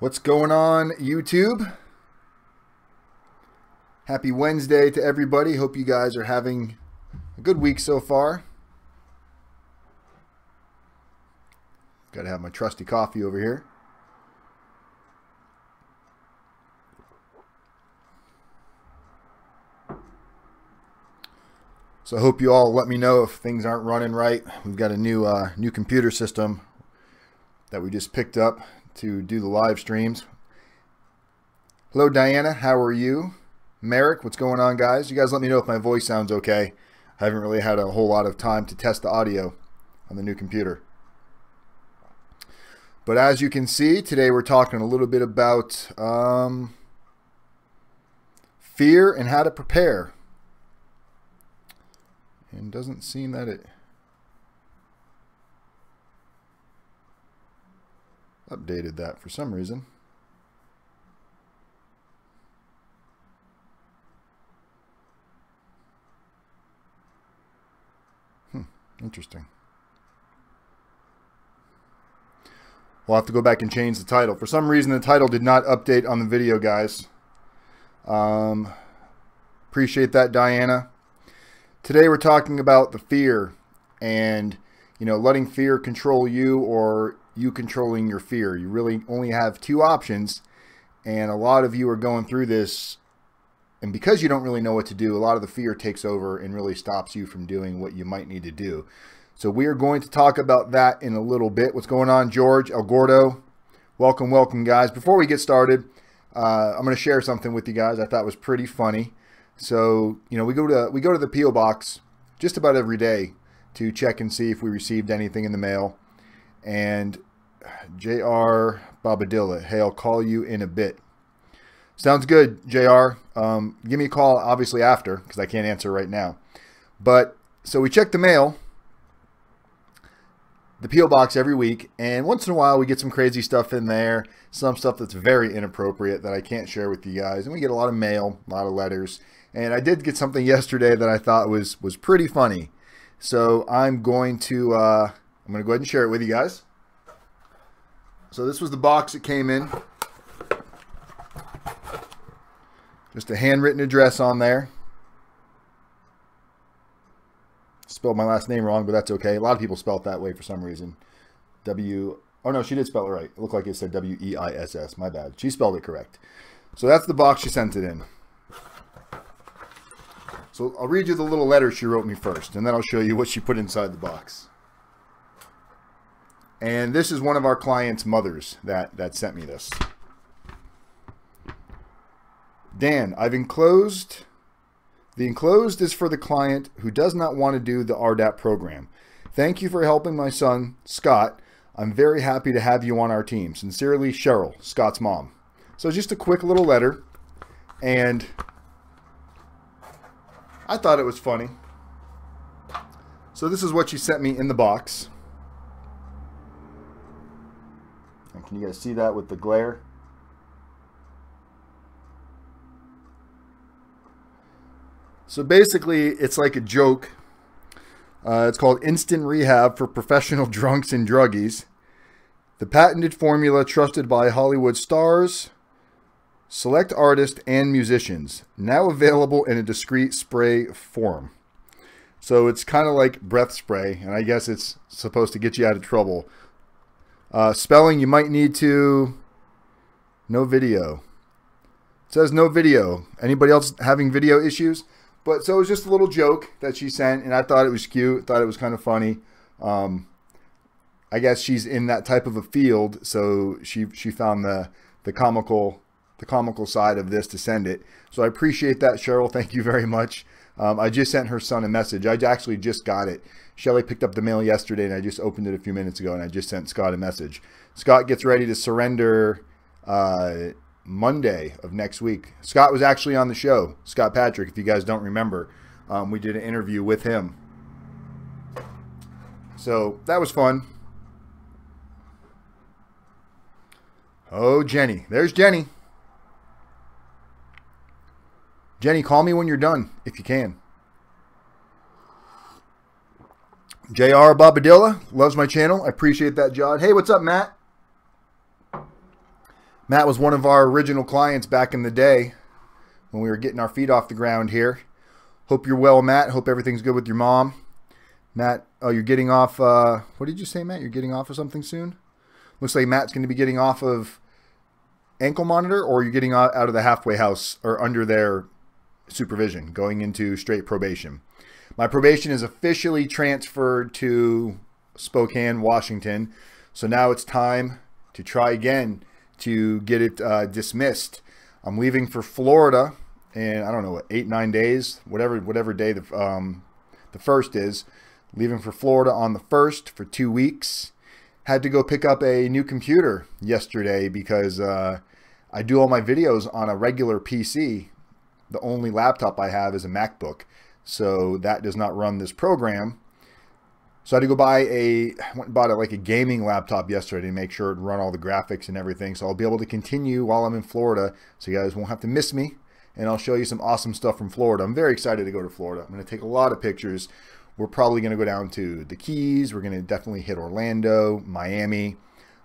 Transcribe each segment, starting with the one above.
What's going on, YouTube? Happy Wednesday to everybody. Hope you guys are having a good week so far. Got to have my trusty coffee over here. So I hope you all let me know if things aren't running right. We've got a new computer system that we just picked up to do the live streams. Hello, Diana. How are you? Merrick, what's going on, guys? You guys let me know if my voice sounds okay. I haven't really had a whole lot of time to test the audio on the new computer. But as you can see, today we're talking a little bit about fear and how to prepare. And doesn't seem that it updated that for some reason. Interesting. We'll have to go back and change the title. For some reason, the title did not update on the video, guys. Appreciate that, Diana. Today we're talking about the fear and, letting fear control you or you controlling your fear. You really only have two options, and a lot of you are going through this, and because you don't really know what to do, a lot of the fear takes over and really stops you from doing what you might need to do. So we are going to talk about that in a little bit. What's going on, George, El Gordo? Welcome, welcome, guys. Before we get started, I'm going to share something with you guys I thought was pretty funny. So, we go to the P.O. box just about every day to check and see if we received anything in the mail. And J.R. Bobadilla, hey, I'll call you in a bit. Sounds good, J.R. Give me a call, obviously, after, because I can't answer right now. But, so we check the mail, the P.O. box every week, and once in a while we get some crazy stuff in there, some stuff that's very inappropriate that I can't share with you guys. And we get a lot of mail, a lot of letters. And I did get something yesterday that I thought was pretty funny. So I'm going to go ahead and share it with you guys. So this was the box it came in. Just a handwritten address on there. Spelled my last name wrong, but that's okay. A lot of people spell it that way for some reason. Oh no, she did spell it right. It looked like it said W-E-I-S-S. My bad. She spelled it correct. So that's the box she sent it in. So I'll read you the little letter she wrote me first, and then I'll show you what she put inside the box. And this is one of our clients' mothers that sent me this. Dan, I've enclosed. The enclosed is for the client who does not want to do the RDAP program. Thank you for helping my son, Scott. I'm very happy to have you on our team. Sincerely, Cheryl, Scott's mom. So just a quick little letter, and I thought it was funny. So this is what she sent me in the box. And can you guys see that with the glare? So basically, it's like a joke. It's called Instant Rehab for Professional Drunks and Druggies. The patented formula trusted by Hollywood stars, select artists, and musicians. Now available in a discreet spray form. So it's kind of like breath spray, and I guess it's supposed to get you out of trouble. Spelling, you might need to... No video. It says no video. Anybody else having video issues? But so it was just a little joke that she sent, and I thought it was cute. Thought it was kind of funny. I guess she's in that type of a field, so she found the comical side of this to send it. So I appreciate that, Cheryl. Thank you very much. I just sent her son a message. I actually just got it. Shelly picked up the mail yesterday, and I just opened it a few minutes ago, and I just sent Scott a message. Scott gets ready to surrender Monday of next week. Scott was actually on the show. Scott Patrick, if you guys don't remember. We did an interview with him. So that was fun. Oh, Jenny. There's Jenny. Jenny, call me when you're done, if you can. J.R. Bobadilla loves my channel. I appreciate that, John. Hey, what's up, Matt? Matt was one of our original clients back in the day when we were getting our feet off the ground here. Hope you're well, Matt. Hope everything's good with your mom. Matt, oh, you're getting off, what did you say, Matt? You're getting off of something soon? Looks like Matt's going to be getting off of ankle monitor, or you're getting out of the halfway house or under their supervision, going into straight probation. My probation is officially transferred to Spokane, Washington. So now it's time to try again to get it dismissed. I'm leaving for Florida in, I don't know, 8-9 days, whatever day the first is. Leaving for Florida on the 1st for 2 weeks. Had to go pick up a new computer yesterday because I do all my videos on a regular PC. The only laptop I have is a MacBook, so that does not run this program. So I had to go buy bought like a gaming laptop yesterday to make sure it run all the graphics and everything. So I'll be able to continue while I'm in Florida, so you guys won't have to miss me. And I'll show you some awesome stuff from Florida. I'm very excited to go to Florida. I'm going to take a lot of pictures. We're probably going to go down to the Keys. We're going to definitely hit Orlando, Miami.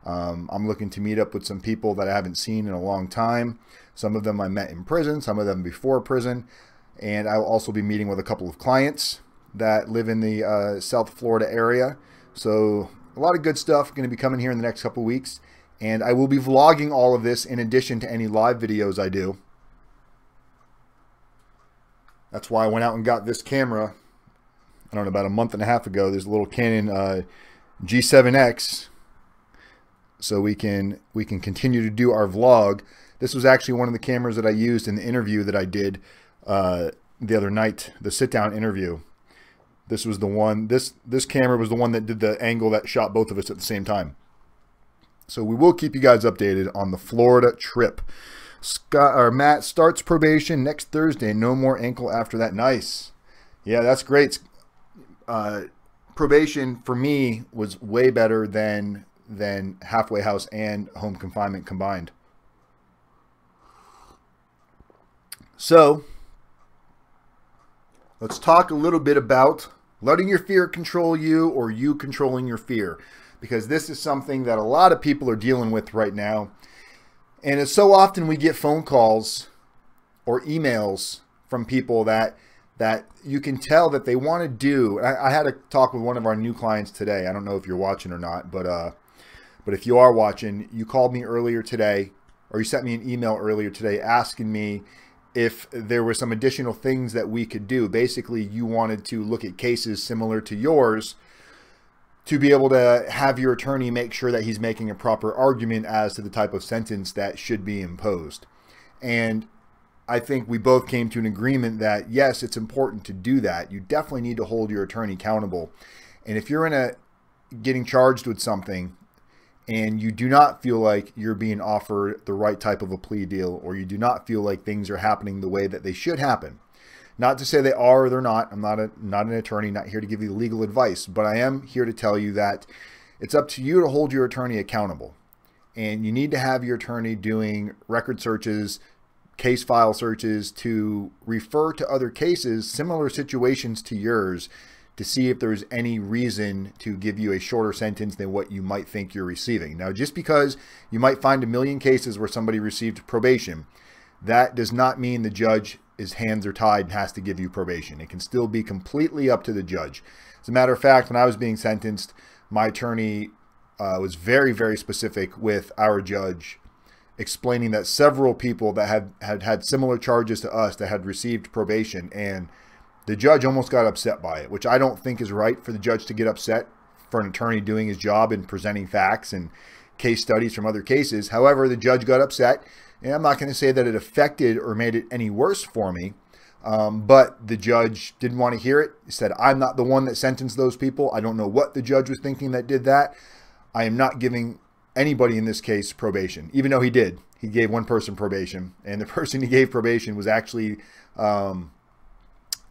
I'm looking to meet up with some people that I haven't seen in a long time. Some of them I met in prison, some of them before prison. And I'll also be meeting with a couple of clients that live in the South Florida area. So a lot of good stuff going to be coming here in the next couple of weeks. And I will be vlogging all of this in addition to any live videos I do. That's why I went out and got this camera, I don't know, about a month and a half ago. There's a little Canon G7X. So we can continue to do our vlog. This was actually one of the cameras that I used in the interview that I did the other night, the sit-down interview. This was the one, this camera was the one that did the angle that shot both of us at the same time. So we will keep you guys updated on the Florida trip. Matt starts probation next Thursday. No more ankle after that. Nice. Yeah, that's great. Probation for me was way better than halfway house and home confinement combined. So let's talk a little bit about letting your fear control you or you controlling your fear, because this is something that a lot of people are dealing with right now. And it's so often we get phone calls or emails from people that you can tell that they want to do. I had a talk with one of our new clients today. I don't know if you're watching or not, but if you are watching, you called me earlier today, or you sent me an email earlier today asking me if there were some additional things that we could do. Basically, you wanted to look at cases similar to yours to be able to have your attorney make sure that he's making a proper argument as to the type of sentence that should be imposed. And I think we both came to an agreement that, yes, it's important to do that. You definitely need to hold your attorney accountable. And if you're getting charged with something and you do not feel like you're being offered the right type of a plea deal, or you do not feel like things are happening the way that they should happen, not to say they are or they're not. I'm not an attorney, not here to give you legal advice, but I am here to tell you that it's up to you to hold your attorney accountable. And you need to have your attorney doing record searches, case file searches, to refer to other cases, similar situations to yours, to see if there's any reason to give you a shorter sentence than what you might think you're receiving. Now, just because you might find a million cases where somebody received probation, that does not mean the judge, his hands are tied and has to give you probation. It can still be completely up to the judge. As a matter of fact, when I was being sentenced, my attorney was very, very specific with our judge, explaining that several people that had similar charges to us that had received probation, and the judge almost got upset by it, which I don't think is right for the judge to get upset for an attorney doing his job and presenting facts and case studies from other cases. However, the judge got upset, and I'm not going to say that it affected or made it any worse for me, but the judge didn't want to hear it. He said, I'm not the one that sentenced those people. I don't know what the judge was thinking that did that. I am not giving anybody in this case probation, even though he did. He gave one person probation, and the person he gave probation was actually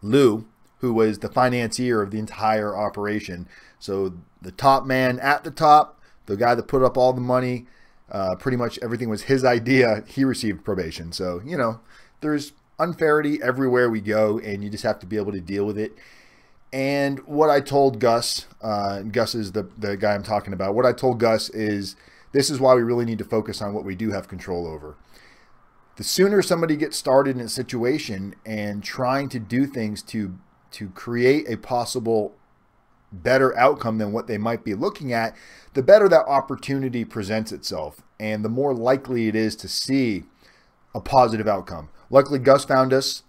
Lou, who was the financier of the entire operation. So the top man at the top, the guy that put up all the money, pretty much everything was his idea. He received probation. So, you know, there's unfairity everywhere we go, and you just have to be able to deal with it. And what I told Gus, Gus is the guy I'm talking about. What I told Gus is this is why we really need to focus on what we do have control over. The sooner somebody gets started in a situation and trying to do things to create a possible better outcome than what they might be looking at, the better that opportunity presents itself and the more likely it is to see a positive outcome. Luckily, Gus found us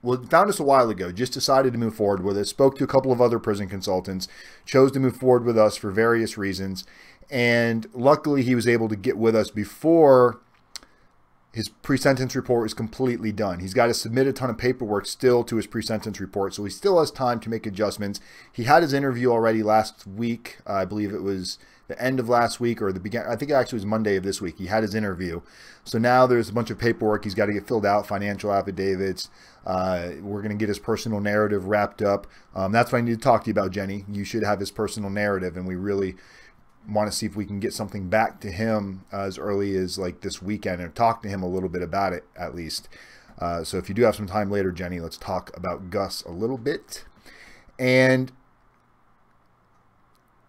a while ago, just decided to move forward with it, spoke to a couple of other prison consultants, chose to move forward with us for various reasons, and luckily he was able to get with us before his pre-sentence report is completely done. He's got to submit a ton of paperwork still to his pre-sentence report, so he still has time to make adjustments. He had his interview already last week. I believe it was the end of last week or the beginning. I think it actually was Monday of this week. He had his interview. So now there's a bunch of paperwork he's got to get filled out, financial affidavits. We're going to get his personal narrative wrapped up. That's what I need to talk to you about, Jenny. You should have his personal narrative, and we really want to see if we can get something back to him as early as like this weekend and talk to him a little bit about it at least. So if you do have some time later, Jenny, let's talk about Gus a little bit. And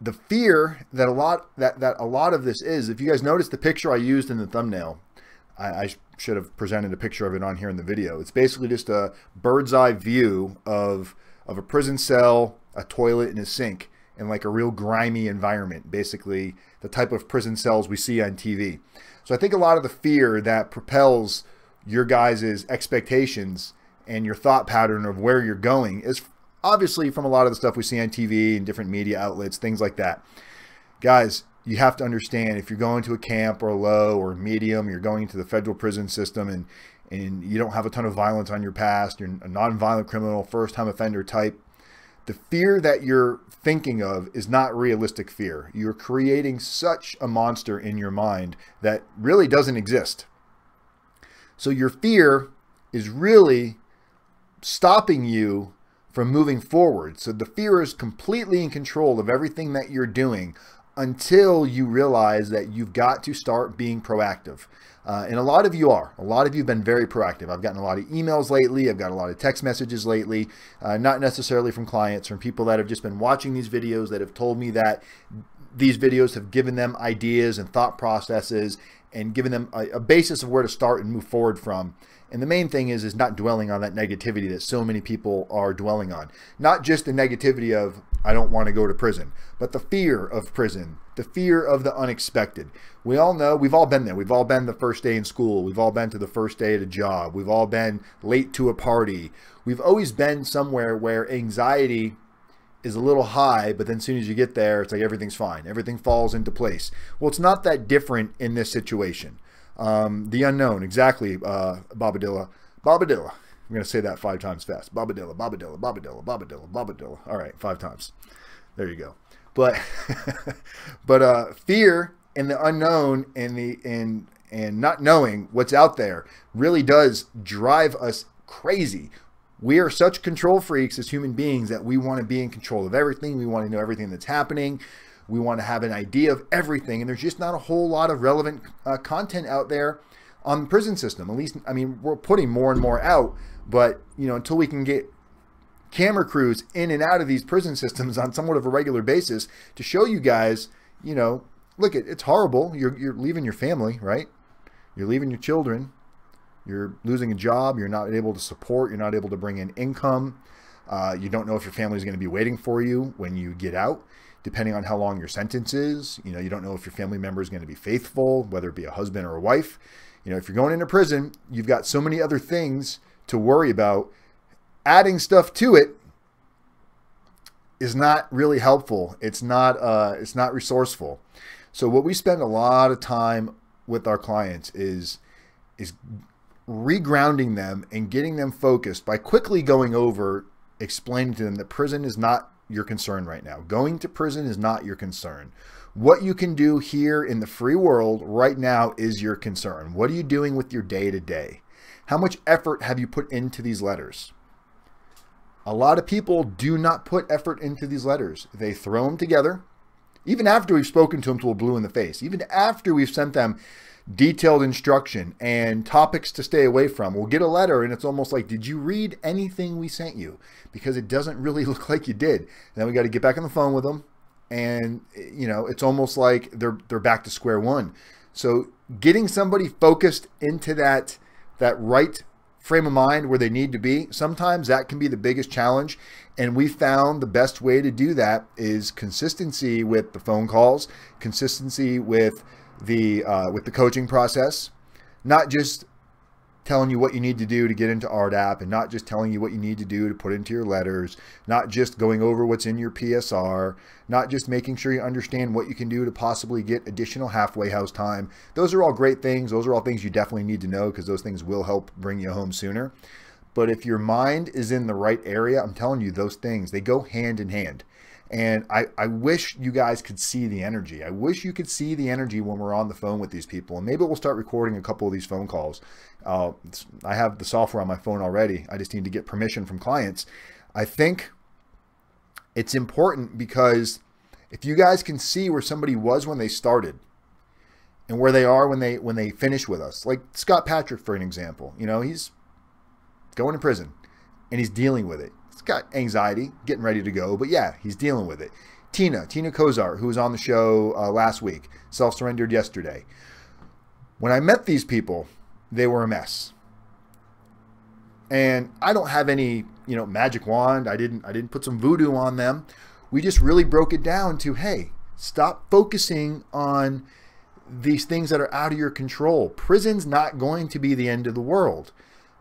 the fear that a lot of this is, if you guys notice the picture I used in the thumbnail, I should have presented a picture of it on here in the video. It's basically just a bird's eye view of a prison cell, a toilet, and a sink in like a real grimy environment, basically the type of prison cells we see on TV. So I think a lot of the fear that propels your guys' expectations and your thought pattern of where you're going is obviously from a lot of the stuff we see on TV and different media outlets, things like that. Guys, you have to understand, if you're going to a camp or a low or medium, you're going into the federal prison system and you don't have a ton of violence on your past, you're a non-violent criminal, first-time offender type, the fear that you're thinking of is not realistic fear. You're creating such a monster in your mind that really doesn't exist. So your fear is really stopping you from moving forward. So the fear is completely in control of everything that you're doing until you realize that you've got to start being proactive. And a lot of you are. A lot of you have been very proactive. I've gotten a lot of emails lately. I've got a lot of text messages lately, not necessarily from clients, from people that have just been watching these videos that have told me that these videos have given them ideas and thought processes and given them a basis of where to start and move forward from. And the main thing is not dwelling on that negativity that so many people are dwelling on. Not just the negativity of, I don't want to go to prison, but the fear of prison, the fear of the unexpected. We all know, we've all been there. We've all been the first day in school. We've all been to the first day at a job. We've all been late to a party. We've always been somewhere where anxiety is a little high, but then as soon as you get there, it's like everything's fine. Everything falls into place. Well, it's not that different in this situation. The unknown, exactly, Bobadilla. Bobadilla. I'm going to say that 5 times fast. Bobadilla, Bobadilla, Bobadilla, Bobadilla, Bobadilla. All right, 5 times. There you go. But fear and the unknown and not knowing what's out there really does drive us crazy. We are such control freaks as human beings that we want to be in control of everything. We want to know everything that's happening. We want to have an idea of everything, and there's just not a whole lot of relevant content out there on the prison system. At least, I mean, we're putting more and more out, but until we can get camera crews in and out of these prison systems on somewhat of a regular basis to show you guys, look, it's horrible. You're leaving your family, right? You're leaving your children. You're losing a job. You're not able to support. You're not able to bring in income. You don't know if your family is going to be waiting for you when you get out. Depending on how long your sentence is, you don't know if your family member is going to be faithful, whether it be a husband or a wife. If you're going into prison, you've got so many other things to worry about. Adding stuff to it is not really helpful. It's not resourceful. So what we spend a lot of time with our clients is regrounding them and getting them focused by quickly going over, explaining to them that prison is not your concern right now. Going to prison is not your concern. What you can do here in the free world right now is your concern. What are you doing with your day-to-day? How much effort have you put into these letters? A lot of people do not put effort into these letters. They throw them together, even after we've spoken to them till we're blue in the face, even after we've sent them detailed instruction and topics to stay away from. We'll get a letter and it's almost like, did you read anything we sent you? Because it doesn't really look like you did. And then we got to get back on the phone with them and it's almost like they're back to square one. So getting somebody focused into that right frame of mind where they need to be, sometimes that can be the biggest challenge. And we found the best way to do that is consistency with the phone calls, consistency with the coaching process, not just telling you what you need to do to get into RDAP, and not just telling you what you need to do to put into your letters, not just going over what's in your PSR, not just making sure you understand what you can do to possibly get additional halfway house time. Those are all great things. Those are all things you definitely need to know, because those things will help bring you home sooner. But if your mind is in the right area, I'm telling you, those things, they go hand in hand. And I wish you guys could see the energy. I wish you could see the energy when we're on the phone with these people. And maybe we'll start recording a couple of these phone calls. I have the software on my phone already. I just need to get permission from clients. I think it's important, because if you guys can see where somebody was when they started and where they are when they finish with us, like Scott Patrick, for an example, he's going to prison and he's dealing with it. He's got anxiety, getting ready to go, but yeah, he's dealing with it. Tina Kozar, who was on the show last week, self-surrendered yesterday. When I met these people, they were a mess. And I don't have any, magic wand. I didn't put some voodoo on them. We just really broke it down to, hey, stop focusing on these things that are out of your control. Prison's not going to be the end of the world,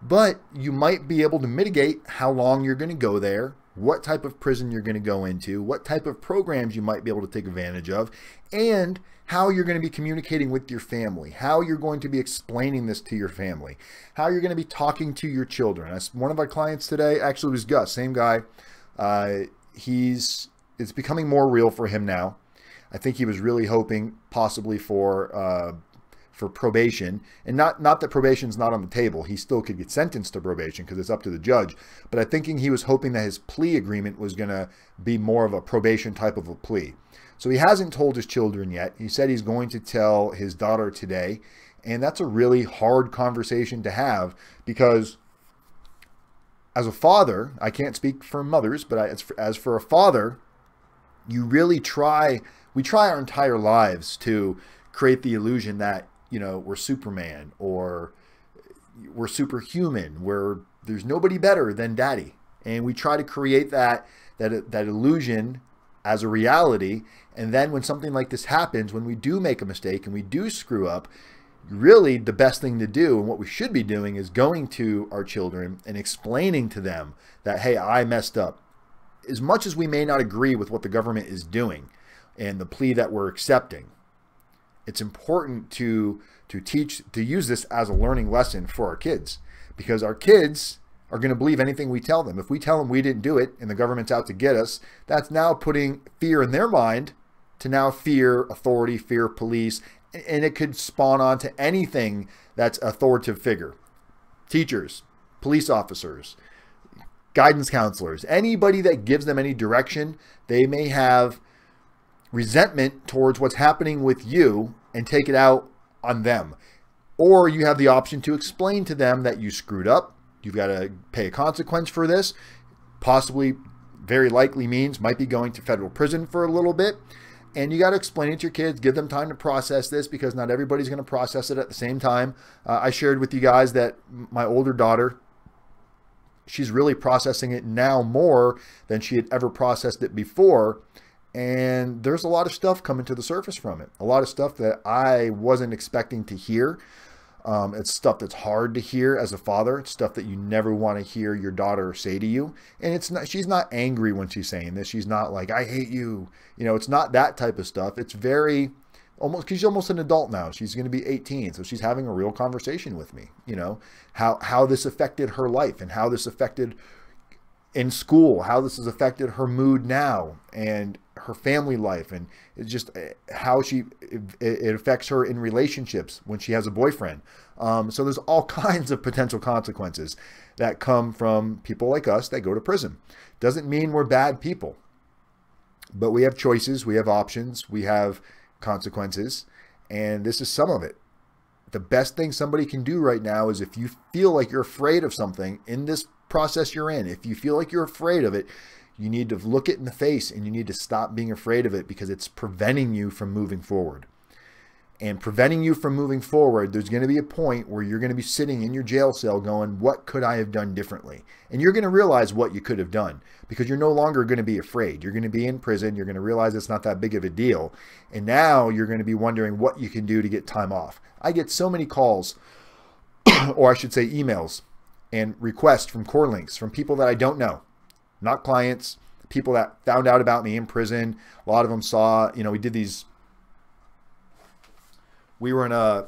but you might be able to mitigate how long you're going to go there, what type of prison you're going to go into, what type of programs you might be able to take advantage of, and how you're going to be communicating with your family, how you're going to be explaining this to your family, how you're going to be talking to your children. As one of our clients today actually was Gus, same guy. It's becoming more real for him now. I think he was really hoping possibly for probation, and not that probation's not on the table. He still could get sentenced to probation because it's up to the judge. But I think he was hoping that his plea agreement was going to be more of a probation type of a plea. So he hasn't told his children yet. He said he's going to tell his daughter today, and that's a really hard conversation to have, because as a father, I can't speak for mothers, but as for a father, we try our entire lives to create the illusion that we're Superman, or we're superhuman, where there's nobody better than daddy. And we try to create that illusion as a reality. And then when something like this happens, when we do make a mistake and we do screw up, really the best thing to do, and what we should be doing, is going to our children and explaining to them that, hey, I messed up. As much as we may not agree with what the government is doing and the plea that we're accepting, it's important to use this as a learning lesson for our kids, because our kids are going to believe anything we tell them. If we tell them we didn't do it and the government's out to get us, that's now putting fear in their mind to now fear authority, fear police, and it could spawn on to anything that's authoritative figure. Teachers, police officers, guidance counselors, anybody that gives them any direction, they may have resentment towards what's happening with you and take it out on them. Or you have the option to explain to them that you screwed up. You've got to pay a consequence for this. Possibly, very likely means might be going to federal prison for a little bit. And you got to explain it to your kids, give them time to process this, because not everybody's going to process it at the same time. I shared with you guys that my older daughter, she's really processing it now more than she had ever processed it before. And there's a lot of stuff coming to the surface from it. A lot of stuff that I wasn't expecting to hear. It's stuff that's hard to hear as a father. It's stuff that you never want to hear your daughter say to you. And it's not, she's not angry when she's saying this. She's not like, I hate you. It's not that type of stuff. It's very almost, she's almost an adult now. She's going to be 18. So she's having a real conversation with me, how this affected her life and how this affected in school, how this has affected her mood now and her family life, and it's just how it affects her in relationships when she has a boyfriend. So there's all kinds of potential consequences that come from people like us that go to prison. Doesn't mean we're bad people, but we have choices, we have options, we have consequences, and this is some of it. The best thing somebody can do right now is, if you feel like you're afraid of something in this process you're in, if you feel like you're afraid of it, You need to look it in the face, and you need to stop being afraid of it, because it's preventing you from moving forward. And preventing you from moving forward, there's going to be a point where you're going to be sitting in your jail cell going, what could I have done differently? And you're going to realize what you could have done, because you're no longer going to be afraid. You're going to be in prison. You're going to realize it's not that big of a deal. And now you're going to be wondering what you can do to get time off. I get so many calls, or I should say emails, and requests from core links from people that I don't know, not clients, people that found out about me in prison. A lot of them saw, we did these. We were in it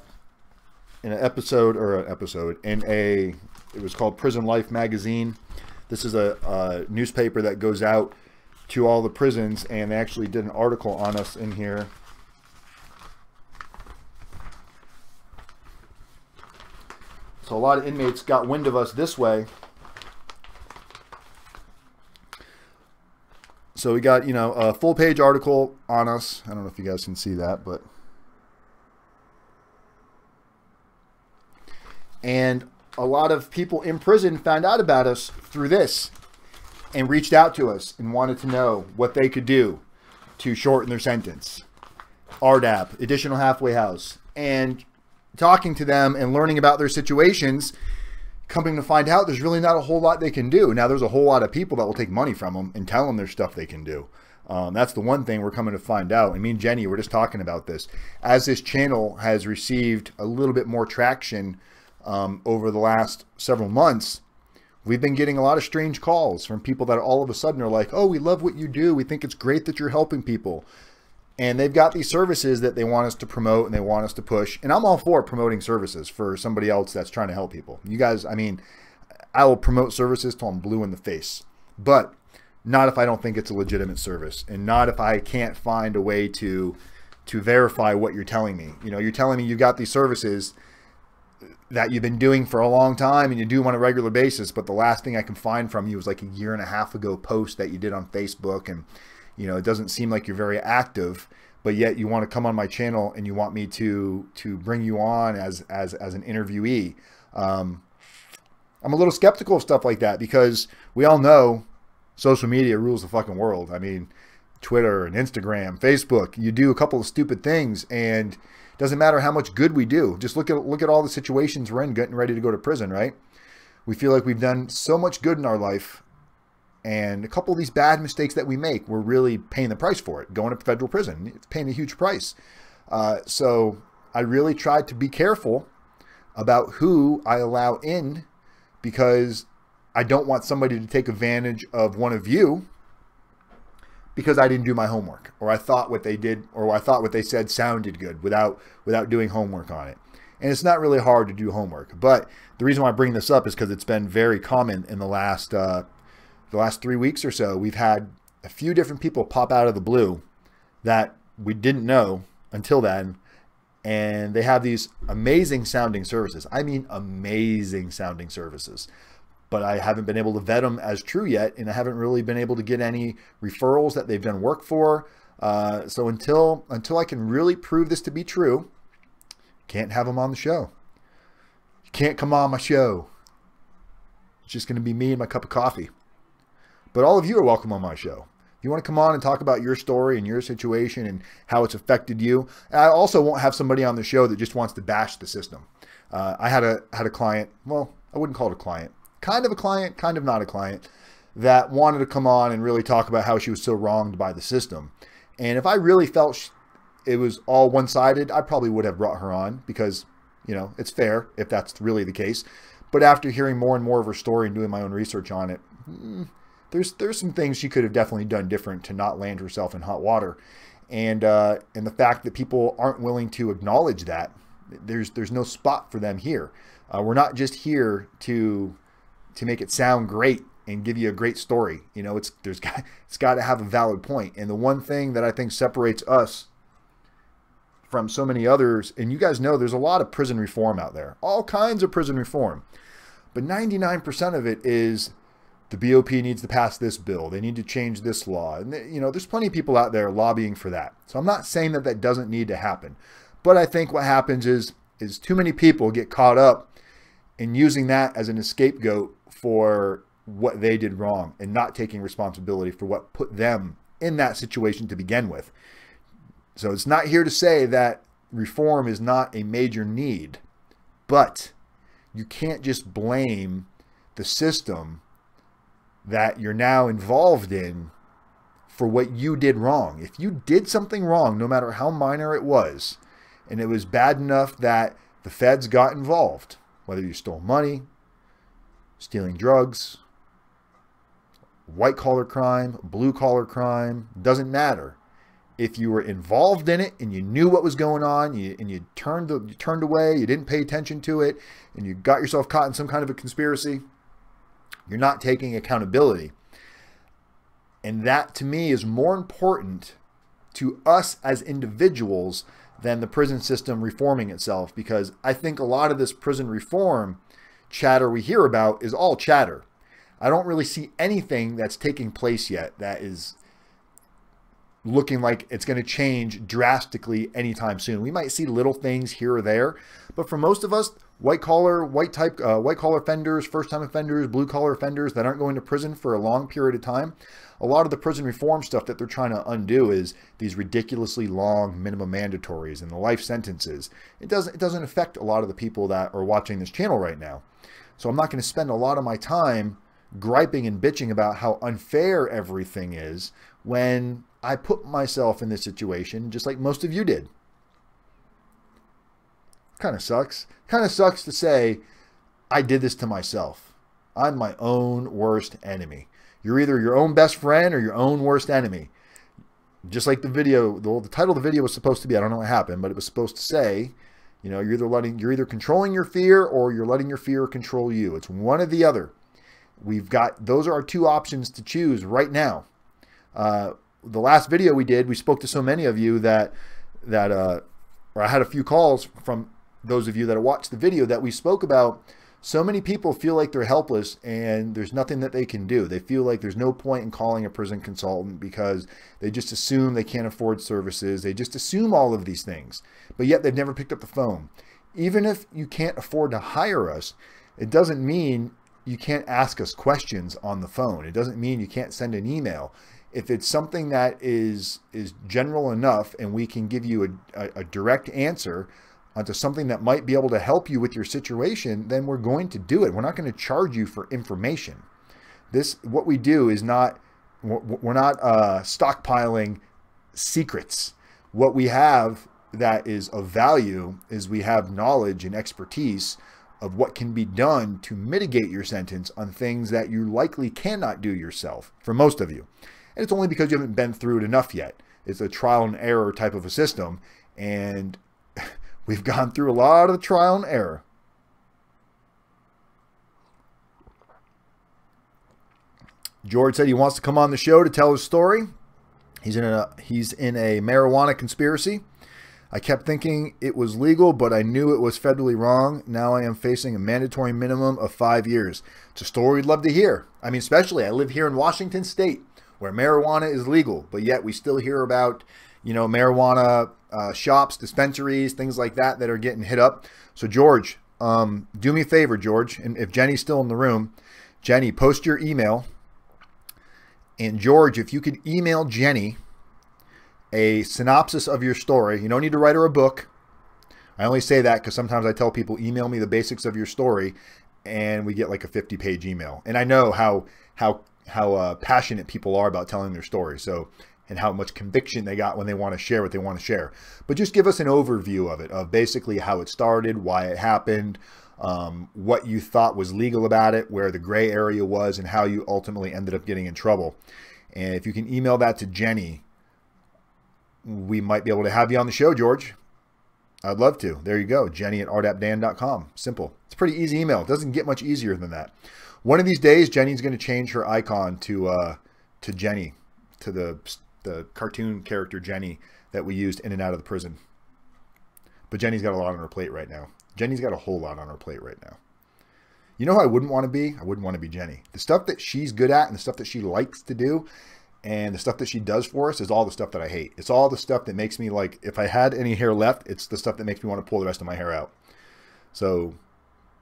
was called Prison Life magazine. This is a newspaper that goes out to all the prisons, and they actually did an article on us in here. So a lot of inmates got wind of us this way. So we got, a full page article on us. I don't know if you guys can see that, but. And a lot of people in prison found out about us through this and reached out to us and wanted to know what they could do to shorten their sentence. RDAP, additional halfway house. And talking to them and learning about their situations, coming to find out there's really not a whole lot they can do. Now, there's a whole lot of people that will take money from them and tell them there's stuff they can do. That's the one thing we're coming to find out. And me and Jenny were just talking about this. As this channel has received a little bit more traction over the last several months, we've been getting a lot of strange calls from people that all of a sudden are like, oh, we love what you do. We think it's great that you're helping people. And they've got these services that they want us to promote and they want us to push. And I'm all for promoting services for somebody else that's trying to help people. You guys, I will promote services till I'm blue in the face, but not if I don't think it's a legitimate service, and not if I can't find a way to verify what you're telling me. You're telling me you've got these services that you've been doing for a long time and you do them on a regular basis, but the last thing I can find from you was like a 1.5 years ago post that you did on Facebook, and it doesn't seem like you're very active, but yet you want to come on my channel and you want me to bring you on as an interviewee. I'm a little skeptical of stuff like that, because we all know social media rules the fucking world. Twitter and Instagram, Facebook, you do a couple of stupid things and doesn't matter how much good we do. Just look at all the situations we're in getting ready to go to prison, right? We feel like we've done so much good in our life, and a couple of these bad mistakes that we make, we're really paying the price for it. Going to federal prison, it's paying a huge price. So I really tried to be careful about who I allow in, because I don't want somebody to take advantage of one of you because I didn't do my homework, or I thought what they did, or I thought what they said sounded good without doing homework on it. And it's not really hard to do homework. But the reason why I bring this up is because it's been very common in the last 3 weeks or so. We've had a few different people pop out of the blue that we didn't know until then, and they have these amazing sounding services. Amazing sounding services. But I haven't been able to vet them as true yet, and I haven't really been able to get any referrals that they've done work for. So until I can really prove this to be true, can't have them on the show. You can't come on my show. It's just going to be me and my cup of coffee. But all of you are welcome on my show. If you want to come on and talk about your story and your situation and how it's affected you. And I also won't have somebody on the show that just wants to bash the system. I had a client, well, I wouldn't call it a client. Kind of a client, kind of not a client, that wanted to come on and really talk about how she was so wronged by the system. And if I really felt it was all one-sided, I probably would have brought her on, because, it's fair if that's really the case. But after hearing more and more of her story and doing my own research on it, there's some things she could have definitely done different to not land herself in hot water. And the fact that people aren't willing to acknowledge that, there's no spot for them here. We're not just here to make it sound great and give you a great story. It's got to have a valid point. And the one thing that I think separates us from so many others, and you guys know there's a lot of prison reform out there, all kinds of prison reform, but 99% of it is the BOP needs to pass this bill. They need to change this law. And there's plenty of people out there lobbying for that. So I'm not saying that doesn't need to happen, but I think what happens is too many people get caught up in using that as an scapegoat for what they did wrong and not taking responsibility for what put them in that situation to begin with. So it's not here to say that reform is not a major need, but you can't just blame the system that you're now involved in for what you did wrong. If you did something wrong, no matter how minor it was, and it was bad enough that the feds got involved, whether you stole money, stealing drugs, white-collar crime, blue-collar crime, doesn't matter. If you were involved in it and you knew what was going on, and you turned away, you didn't pay attention to it, and you got yourself caught in some kind of a conspiracy, you're not taking accountability. And that, to me, is more important to us as individuals than the prison system reforming itself, because I think a lot of this prison reform chatter we hear about is all chatter. I don't really see anything that's taking place yet that is looking like it's going to change drastically anytime soon. We might see little things here or there, but for most of us, white collar offenders, first time offenders, blue collar offenders that aren't going to prison for a long period of time, a lot of the prison reform stuff that they're trying to undo is these ridiculously long minimum mandatories and the life sentences. It doesn't affect a lot of the people that are watching this channel right now. So I'm not going to spend a lot of my time griping and bitching about how unfair everything is when I put myself in this situation just like most of you did. Kind of sucks. Kind of sucks to say I did this to myself. I'm my own worst enemy. You're either your own best friend or your own worst enemy. Just like the video, the title of the video was supposed to be, I don't know what happened, but it was supposed to say, you know, you're either controlling your fear or you're letting your fear control you. It's one or the other. Those are our two options to choose right now. The last video we did, we spoke to so many of you or I had a few calls from those of you that watched the video that we spoke about. So many people feel like they're helpless and there's nothing that they can do. They feel like there's no point in calling a prison consultant because they just assume they can't afford services. They just assume all of these things, but yet they've never picked up the phone. Even if you can't afford to hire us, it doesn't mean you can't ask us questions on the phone. It doesn't mean you can't send an email. If it's something that is general enough and we can give you a direct answer onto something that might be able to help you with your situation, then we're going to do it. We're not going to charge you for information. What we do is we're not stockpiling secrets. What we have that is of value is we have knowledge and expertise of what can be done to mitigate your sentence on things that you likely cannot do yourself, for most of you. And it's only because you haven't been through it enough yet. It's a trial and error type of a system, and we've gone through a lot of the trial and error. George said he wants to come on the show to tell his story. He's in a marijuana conspiracy. I kept thinking it was legal, but I knew it was federally wrong. Now I am facing a mandatory minimum of 5 years. It's a story we'd love to hear. I mean, especially I live here in Washington State where marijuana is legal, but yet we still hear about, you know, marijuana shops, dispensaries, things like that are getting hit up. So George, do me a favor, George, and if Jenny's still in the room, Jenny, post your email. And George, if you could email Jenny a synopsis of your story. You don't need to write her a book. I only say that because sometimes I tell people, email me the basics of your story, and we get like a 50-page email. And I know how passionate people are about telling their story. So, and how much conviction they got when they want to share what they want to share. But just give us an overview of it, of basically how it started, why it happened, what you thought was legal about it, where the gray area was, and how you ultimately ended up getting in trouble. And if you can email that to Jenny, we might be able to have you on the show, George. I'd love to. There you go. Jenny at rdapdan.com. Simple. It's a pretty easy email. It doesn't get much easier than that. One of these days, Jenny's going to change her icon to Jenny, to the cartoon character Jenny that we used in and out of the prison. But Jenny's got a lot on her plate right now. Jenny's got a whole lot on her plate right now. You know who I wouldn't want to be? I wouldn't want to be Jenny. The stuff that she's good at and the stuff that she likes to do and the stuff that she does for us is all the stuff that I hate. It's all the stuff that makes me like, if I had any hair left, it's the stuff that makes me want to pull the rest of my hair out. So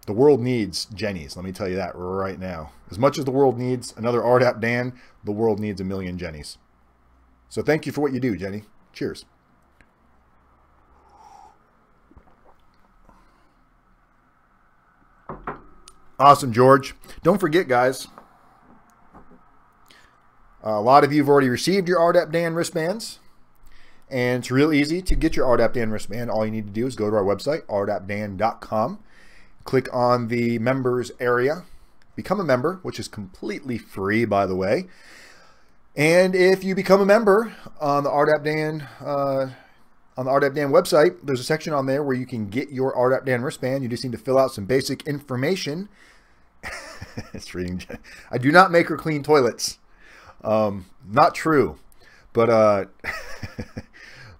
The world needs Jennies, let me tell you that right now. As much as the world needs another RDAP Dan, the world needs a million Jennies. So thank you for what you do, Jenny. Cheers. Awesome, George. Don't forget, guys, a lot of you have already received your RDAP Dan wristbands. And it's real easy to get your RDAP Dan wristband. All you need to do is go to our website, rdapdan.com. Click on the members area. Become a member, which is completely free, by the way. And if you become a member on the RDAP Dan website, there's a section on there where you can get your RDAP Dan wristband. You just need to fill out some basic information. It's reading. I do not make or clean toilets. Not true, but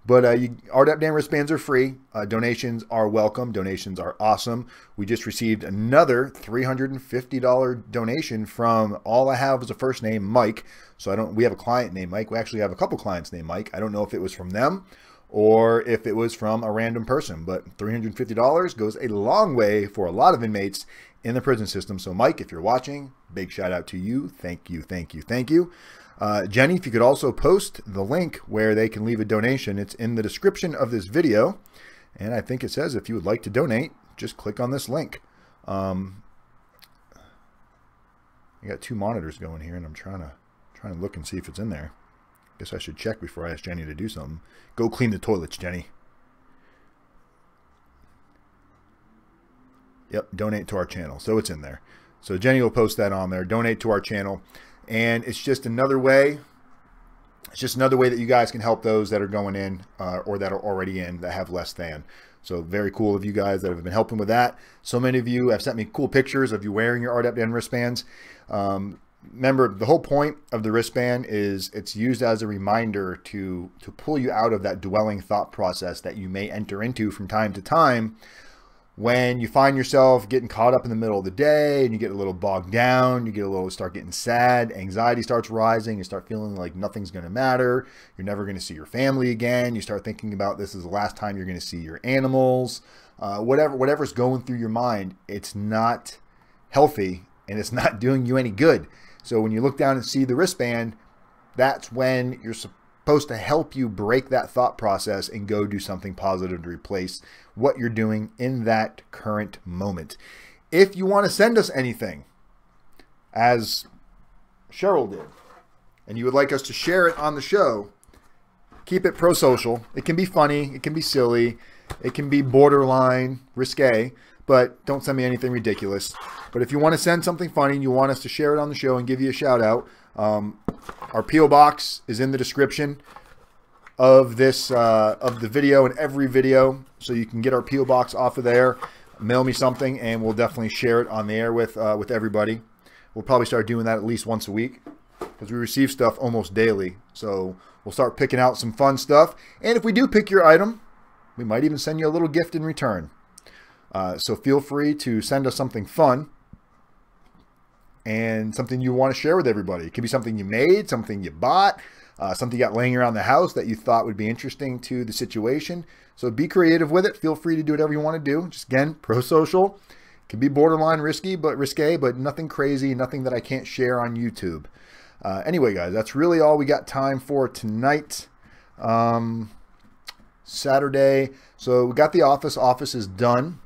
RDAP Dan wristbands are free. Donations are welcome. Donations are awesome. We just received another $350 donation from All I Have is a First Name, Mike. So we have a client named Mike. We actually have a couple clients named Mike. I don't know if it was from them or if it was from a random person, but $350 goes a long way for a lot of inmates in the prison system. So Mike, if you're watching, big shout out to you. Thank you, thank you, thank you. Jenny, if you could also post the link where they can leave a donation. It's in the description of this video. And I think it says if you would like to donate, just click on this link. I got two monitors going here and I'm trying to look and see if it's in there. Guess I should check before I ask Jenny to do something. Go clean the toilets, Jenny. Yep, donate to our channel. So it's in there. So Jenny will post that on there. Donate to our channel. And it's just another way. It's just another way that you guys can help those that are going in or that are already in that have less than. So very cool of you guys that have been helping with that. So many of you have sent me cool pictures of you wearing your RDAP Dan wristbands. Remember, the whole point of the wristband is it's used as a reminder to pull you out of that dwelling thought process that you may enter into from time to time when you find yourself getting caught up in the middle of the day and you get a little bogged down, you start getting sad, anxiety starts rising, you start feeling like nothing's going to matter, you're never going to see your family again, you start thinking about this is the last time you're going to see your animals, whatever's going through your mind, it's not healthy and it's not doing you any good. So when you look down and see the wristband, that's when you're supposed to help you break that thought process and go do something positive to replace what you're doing in that current moment. If you want to send us anything, as Cheryl did, and you would like us to share it on the show, keep it pro-social. It can be funny, it can be silly, it can be borderline risque, but don't send me anything ridiculous. But if you want to send something funny and you want us to share it on the show and give you a shout out, our P.O. box is in the description of this of the video and every video, so you can get our P.O. box off of there, mail me something, and we'll definitely share it on the air with everybody. We'll probably start doing that at least once a week because we receive stuff almost daily. So we'll start picking out some fun stuff, and if we do pick your item, we might even send you a little gift in return. So feel free to send us something fun and something you want to share with everybody. It could be something you made, something you bought, something you got laying around the house that you thought would be interesting to the situation. So be creative with it. Feel free to do whatever you want to do. Just again, pro-social. It can be borderline risky, risque, but nothing crazy, nothing that I can't share on YouTube. Anyway, guys, that's really all we got time for tonight. Saturday. So we got the office. Office is done.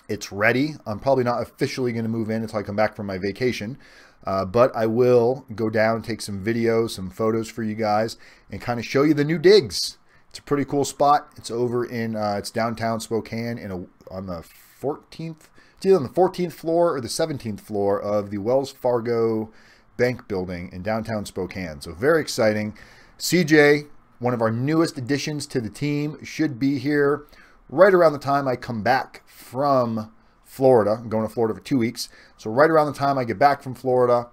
It's ready. I'm probably not officially going to move in until I come back from my vacation. But I will go down, take some videos, some photos for you guys, and kind of show you the new digs. It's a pretty cool spot. It's over in, it's downtown Spokane on the 14th, it's either on the 14th floor or the 17th floor of the Wells Fargo Bank building in downtown Spokane. So very exciting. CJ, one of our newest additions to the team, should be here right around the time I come back from Florida. I'm going to Florida for 2 weeks. So right around the time I get back from Florida,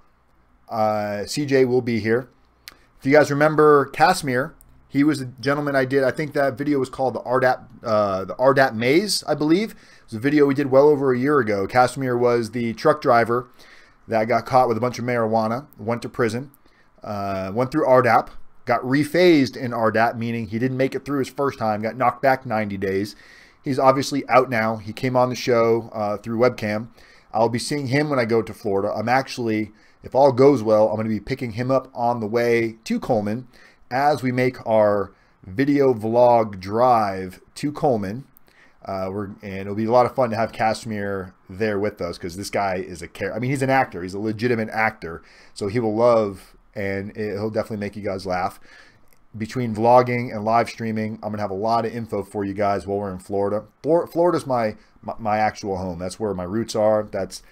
CJ will be here. If you guys remember Casimir, he was the gentleman I think that video was called the RDAP Maze, I believe. It was a video we did well over a year ago. Casimir was the truck driver that got caught with a bunch of marijuana, went to prison, went through RDAP, got rephased in RDAP, meaning he didn't make it through his first time, got knocked back 90 days. He's obviously out now. He came on the show through webcam. I'll be seeing him when I go to Florida. I'm actually, if all goes well, I'm going to be picking him up on the way to Coleman as we make our video vlog drive to Coleman. And it'll be a lot of fun to have Kashmir there with us, because this guy is a character. I mean, he's an actor. He's a legitimate actor. So he will love, and he'll definitely make you guys laugh. Between vlogging and live streaming, I'm going to have a lot of info for you guys while we're in Florida. Florida's my actual home. That's where my roots are. That's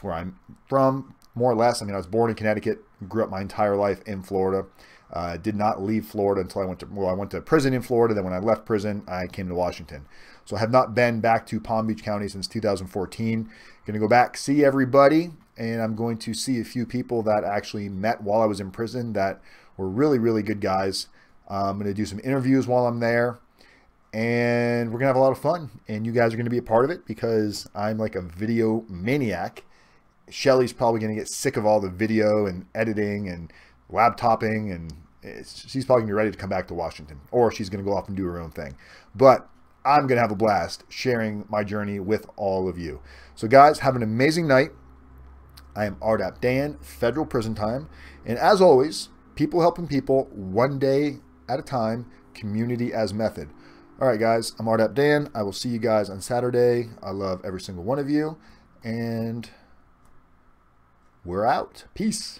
where I'm from, more or less. I mean, I was born in Connecticut, grew up my entire life in Florida. Did not leave Florida until I went to prison in Florida. Then when I left prison, I came to Washington. So I have not been back to Palm Beach County since 2014. Going to go back, see everybody, and I'm going to see a few people that I actually met while I was in prison that were really, really good guys. I'm going to do some interviews while I'm there, and we're going to have a lot of fun, and you guys are going to be a part of it because I'm like a video maniac. Shelly's probably going to get sick of all the video and editing and laptopping, and she's probably going to be ready to come back to Washington, or she's going to go off and do her own thing. But I'm going to have a blast sharing my journey with all of you. So guys, have an amazing night. I am RDAP Dan, Federal Prison Time. And as always, people helping people one day at a time, community as method. All right, guys, I'm RDAP Dan. I will see you guys on Saturday. I love every single one of you, and we're out. Peace.